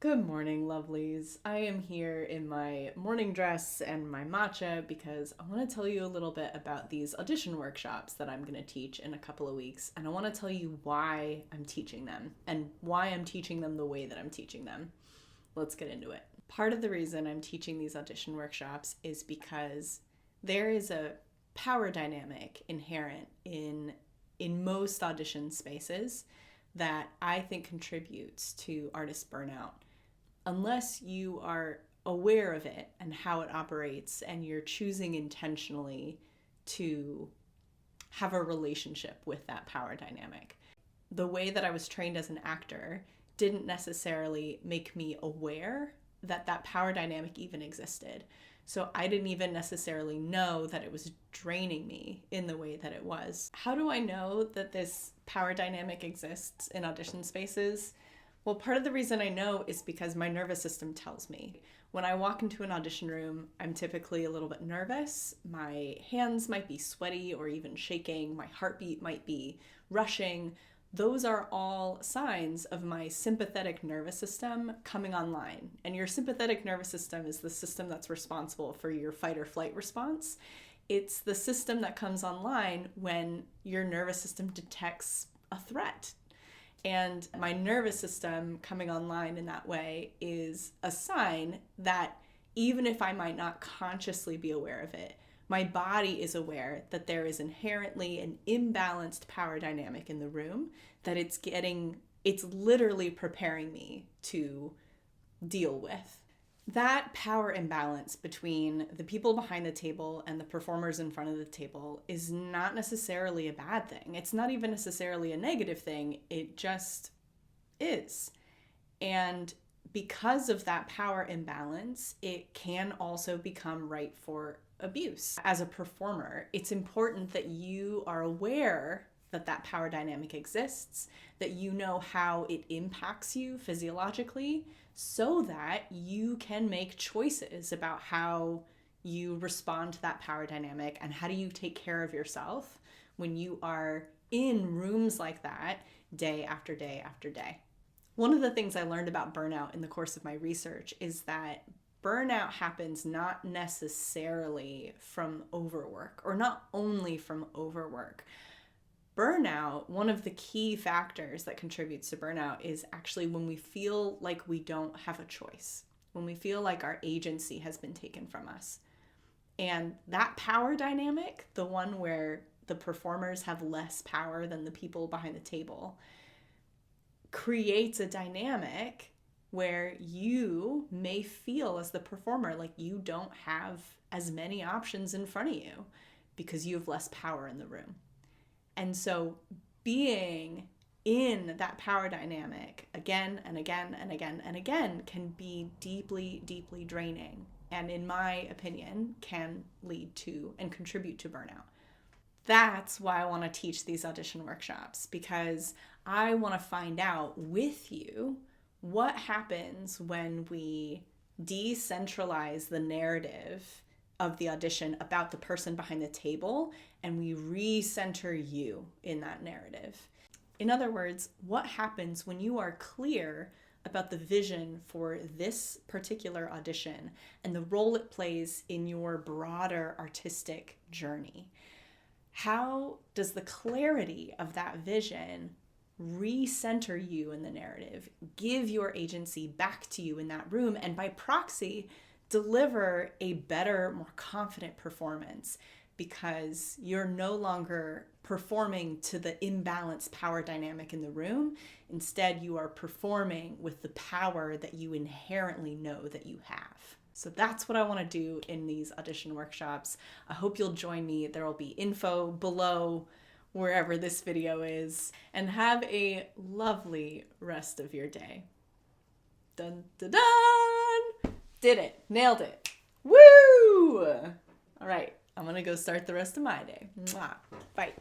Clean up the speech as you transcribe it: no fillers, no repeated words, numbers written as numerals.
Good morning, lovelies. I am here in my morning dress and my matcha because I want to tell you a little bit about these audition workshops that I'm going to teach in a couple of weeks. And I want to tell you why I'm teaching them and why I'm teaching them the way that I'm teaching them. Let's get into it. Part of the reason I'm teaching these audition workshops is because there is a power dynamic inherent in most audition spaces that I think contributes to artist burnout. Unless you are aware of it and how it operates and you're choosing intentionally to have a relationship with that power dynamic. The way that I was trained as an actor didn't necessarily make me aware that that power dynamic even existed. So I didn't even necessarily know that it was draining me in the way that it was. How do I know that this power dynamic exists in audition spaces? Well, part of the reason I know is because my nervous system tells me. When I walk into an audition room, I'm typically a little bit nervous. My hands might be sweaty or even shaking. My heartbeat might be rushing. Those are all signs of my sympathetic nervous system coming online. And your sympathetic nervous system is the system that's responsible for your fight or flight response. It's the system that comes online when your nervous system detects a threat. And my nervous system coming online in that way is a sign that even if I might not consciously be aware of it, my body is aware that there is inherently an imbalanced power dynamic in the room, that it's literally preparing me to deal with. That power imbalance between the people behind the table and the performers in front of the table is not necessarily a bad thing. It's not even necessarily a negative thing. It just is. And because of that power imbalance, it can also become ripe for abuse. As a performer, it's important that you are aware that that power dynamic exists, that you know how it impacts you physiologically, so that you can make choices about how you respond to that power dynamic and how do you take care of yourself when you are in rooms like that day after day after day. One of the things I learned about burnout in the course of my research is that burnout happens not necessarily from overwork, or not only from overwork. Burnout, one of the key factors that contributes to burnout is actually when we feel like we don't have a choice, when we feel like our agency has been taken from us. And that power dynamic, the one where the performers have less power than the people behind the table, creates a dynamic where you may feel as the performer like you don't have as many options in front of you because you have less power in the room. And so being in that power dynamic again and again and again and again can be deeply, deeply draining. And in my opinion, can lead to and contribute to burnout. That's why I want to teach these audition workshops, because I want to find out with you what happens when we decentralize the narrative of the audition about the person behind the table and we recenter you in that narrative. In other words, what happens when you are clear about the vision for this particular audition and the role it plays in your broader artistic journey? How does the clarity of that vision recenter you in the narrative, give your agency back to you in that room, and by proxy, deliver a better, more confident performance, because you're no longer performing to the imbalanced power dynamic in the room. Instead, you are performing with the power that you inherently know that you have. So that's what I want to do in these audition workshops. I hope you'll join me. There will be info below wherever this video is, and have a lovely rest of your day. Dun, dun, dun! Did it. Nailed it. Woo! All right. I'm going to go start the rest of my day. Mwah. Bye.